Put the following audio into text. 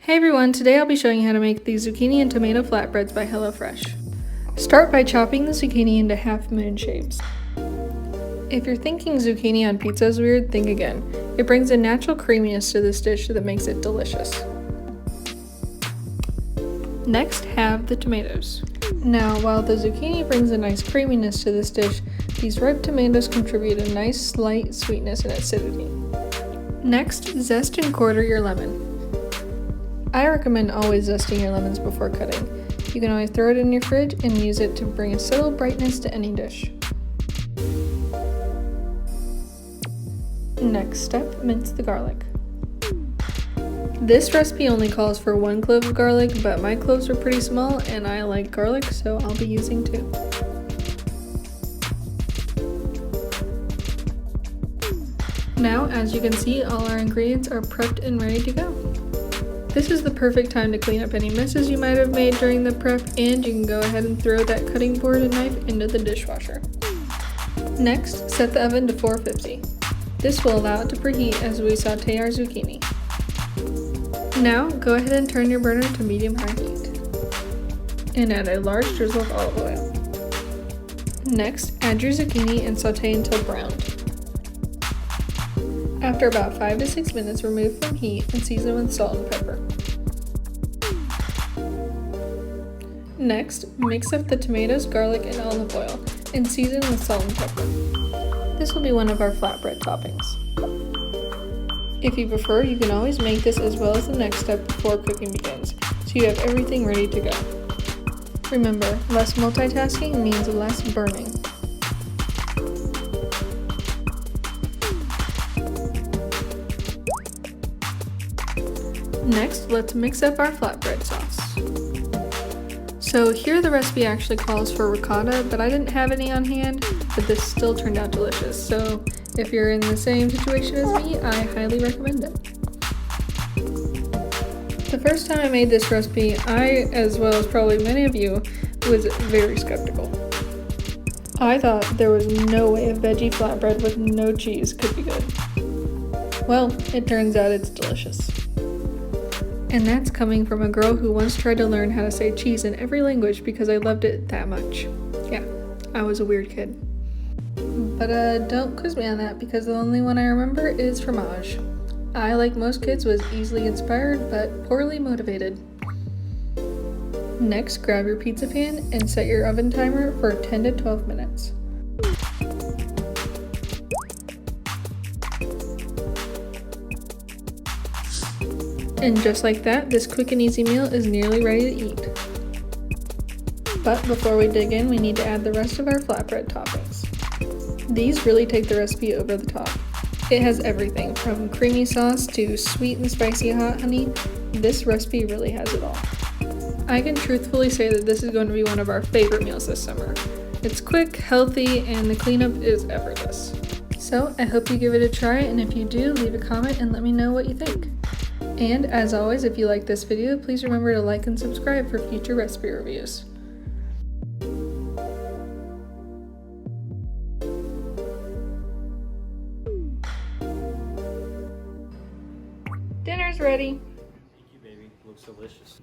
Hey everyone, today I'll be showing you how to make the zucchini and tomato flatbreads by HelloFresh. Start by chopping the zucchini into half moon shapes. If you're thinking zucchini on pizza is weird, think again. It brings a natural creaminess to this dish that makes it delicious. Next, halve the tomatoes. Now, while the zucchini brings a nice creaminess to this dish, these ripe tomatoes contribute a nice slight sweetness and acidity. Next, zest and quarter your lemon. I recommend always zesting your lemons before cutting. You can always throw it in your fridge and use it to bring a subtle brightness to any dish. Next step, mince the garlic. This recipe only calls for 1 clove of garlic, but my cloves are pretty small and I like garlic, so I'll be using 2. Now, as you can see, all our ingredients are prepped and ready to go. This is the perfect time to clean up any messes you might have made during the prep, and you can go ahead and throw that cutting board and knife into the dishwasher. Next, set the oven to 450. This will allow it to preheat as we saute our zucchini. Now, go ahead and turn your burner to medium-high heat. And add a large drizzle of olive oil. Next, add your zucchini and saute until browned. After about 5 to 6 minutes, remove from heat and season with salt and pepper. Next, mix up the tomatoes, garlic, and olive oil, and season with salt and pepper. This will be one of our flatbread toppings. If you prefer, you can always make this as well as the next step before cooking begins, so you have everything ready to go. Remember, less multitasking means less burning. Next, let's mix up our flatbread sauce. So here the recipe actually calls for ricotta, but I didn't have any on hand, but this still turned out delicious. So if you're in the same situation as me, I highly recommend it. The first time I made this recipe, I, as well as probably many of you, was very skeptical. I thought there was no way a veggie flatbread with no cheese could be good. Well, it turns out it's delicious. And that's coming from a girl who once tried to learn how to say cheese in every language because I loved it that much. Yeah, I was a weird kid. But don't quiz me on that because the only one I remember is fromage. I, like most kids, was easily inspired but poorly motivated. Next, grab your pizza pan and set your oven timer for 10 to 12 minutes. And just like that, this quick and easy meal is nearly ready to eat. But before we dig in, we need to add the rest of our flatbread toppings. These really take the recipe over the top. It has everything from creamy sauce to sweet and spicy hot honey. This recipe really has it all. I can truthfully say that this is going to be one of our favorite meals this summer. It's quick, healthy, and the cleanup is effortless. So I hope you give it a try, and if you do, leave a comment and let me know what you think. And as always, if you like this video, please remember to like and subscribe for future recipe reviews. Dinner's ready. Thank you, baby. Looks delicious.